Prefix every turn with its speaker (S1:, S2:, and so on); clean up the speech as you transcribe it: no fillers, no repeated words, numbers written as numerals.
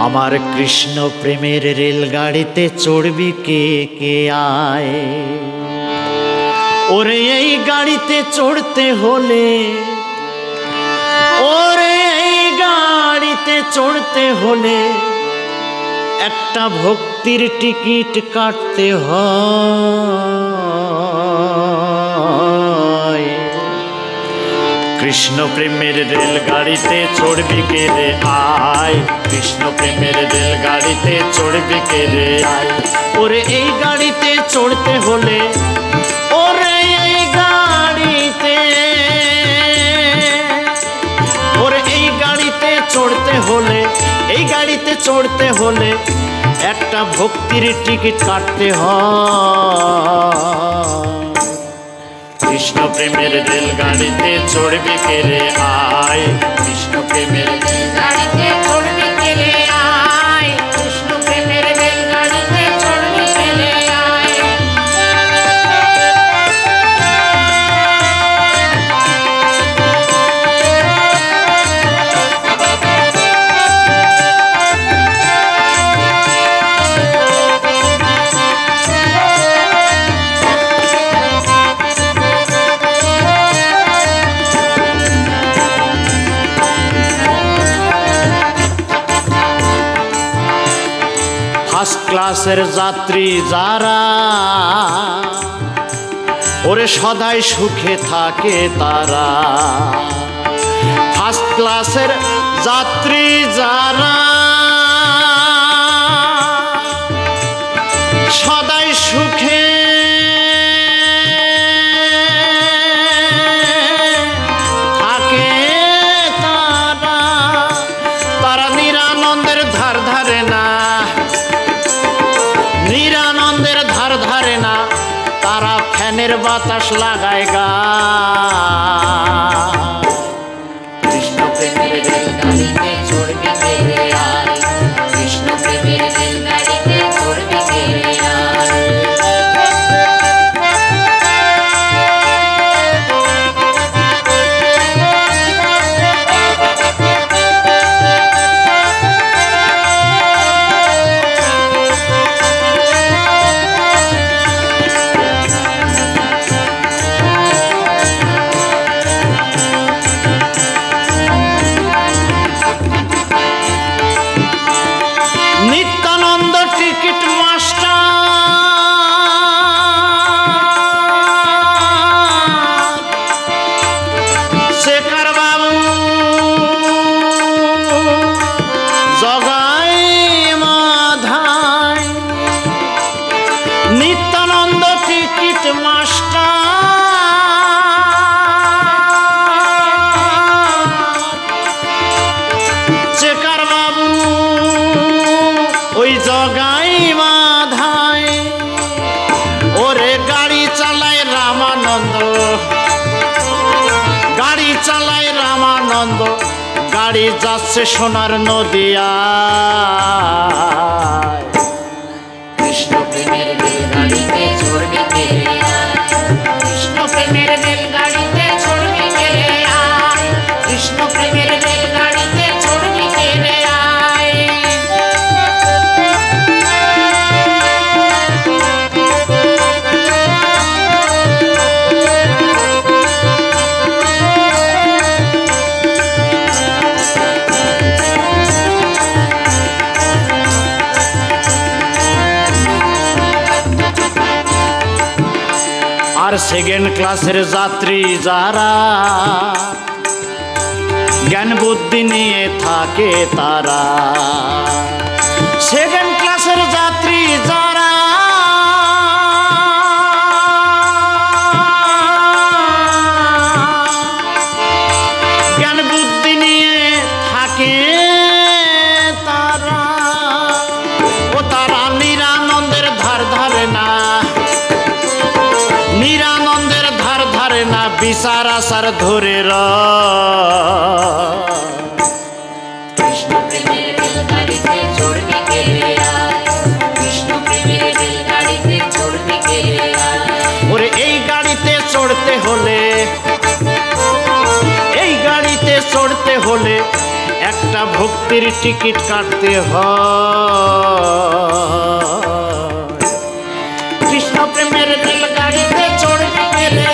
S1: আমার কৃষ্ণ প্রেমের রেলগাড়িতে চড়বি কে কে আয়। ওরে এই গাড়িতে চড়তে হলে, ওরে এই গাড়িতে চড়তে হলে একটা ভক্তির টিকিট কাটতে হয়। কৃষ্ণ প্রেমের রেলগাড়িতে চড়বি কে রে আয়, কৃষ্ণ প্রেমের রেলগাড়িতে চড়বি কে রে আয়। ওরে এই গাড়িতে চড়তে হলে, ওরে এই গাড়িতে, ওরে এই গাড়িতে চড়তে হলে, এই গাড়িতে চড়তে হলে একটা ভক্তির টিকিট কাটতে হয়। কৃষ্ণ প্রেমের রেলগাড়িতে চড়বি কে রে আয়, কৃষ্ণ প্রেমের রেলগাড়িতে চড়বি কে রে আয়, কৃষ্ণ প্রেমের রেলগাড়িতে চড়বি কে রে আয়। ফার্স্ট ক্লাসের যাত্রী যারা, ওরে সদাই সুখে থাকে তারা। ফার্স্ট ক্লাসের যাত্রী যারা সদাই সুখে থাকে তারা, তারা নিরানন্দের ধার ধারে না, নিরানন্দের ধার ধারে না, তারা ফ্যানের বাতাস লাগায় গা। কৃষ্ণ প্রেমের রেলগাড়িতে চড়বি কে রে আয়, কৃষ্ণ প্রেমের রেলগাড়িতে চড়বি কে রে আয়। নিত্যানন্দ টিকিট মাস্টার, শেখর বাবু জগাই মাধাই। নিত্যানন্দ টিকিট মাস্টার, শেখর বাবু ওই জগাই মাধায়। ওরে গাড়ি চালায় রামানন্দ, গাড়ি চালায় রামানন্দ, গাড়ি যাচ্ছে সোনার নদিয়ায়। কৃষ্ণ প্রেমের রেলগাড়িতে চড়বি কে রে আয়, কৃষ্ণ প্রেমের রেলগাড়িতে চড়বি কে রে আয়, কৃষ্ণ প্রেমের রেলগাড়িতে চড়বি কে রে আয়। আর সেকেন্ড ক্লাসের যাত্রী যারা জ্ঞান বুদ্ধি নিয়ে থাকে তারা, সেকেন্ড ক্লাসের যাত্রী যারা জ্ঞান বুদ্ধি নিয়ে থাকে তারা, ও তারা নিরানন্দের ধার ধারে না, নিরানন্দের ধার ধারে না, বিচার আসার ধরে র। কৃষ্ণ প্রেমের রেলগাড়িতে চড়বি কে রে আয়, কৃষ্ণ প্রেমের রেলগাড়িতে চড়বি কে রে আয়। ওরে এই গাড়িতে চড়তে হলে, এই গাড়িতে চড়তে হলে
S2: একটা ভক্তির টিকিট কাটতে হয়।
S1: কৃষ্ণ প্রেমের রেলগাড়িতে চড়বি রে